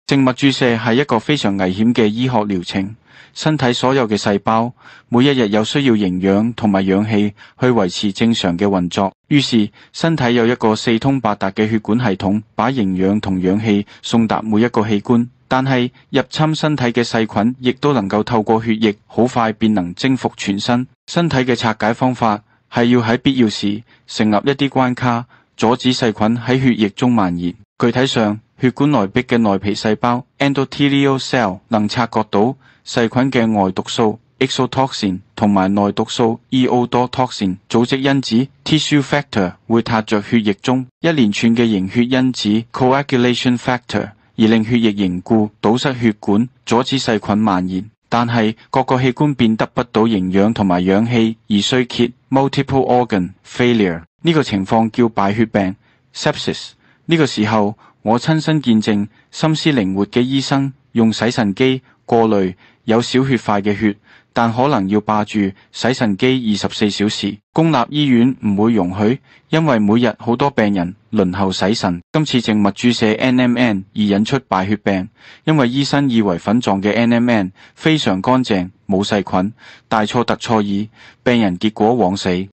靜脈注射係一個非常危險嘅醫學療程。身體所有嘅細胞每一日有需要營養同埋氧氣去維持正常嘅運作，於是身體有一個四通八達嘅血管系統，把營養同氧氣送達每一個器官。但係入侵身體嘅細菌亦都能夠透過血液好快便能征服全身。身體嘅拆解方法係要喺必要時成立一啲關卡，阻止細菌喺血液中蔓延。具體上，血管內壁嘅內皮細胞 endothelial cell 能察覺到細菌嘅外毒素 exotoxin 同埋內毒素 iodotoxin 組織因子 tissue factor 會踏着血液中一連串嘅凝血因子 coagulation factor， 而令血液凝固，堵塞血管，阻止細菌蔓延。但係各個器官變得不到營養同埋氧氣而衰竭 multiple organ failure， 呢個情況叫敗血病 sepsis。 呢個時候我親身見證心思靈活嘅醫生用洗腎機過濾有小血塊嘅血，但可能要霸住洗腎機24小時。公立醫院唔會容許，因為每日好多病人輪候洗腎。今次靜脈注射 NMN 而引出敗血病，因為醫生以為粉狀嘅 NMN 非常乾淨冇細菌，大錯特錯矣，病人結果枉死。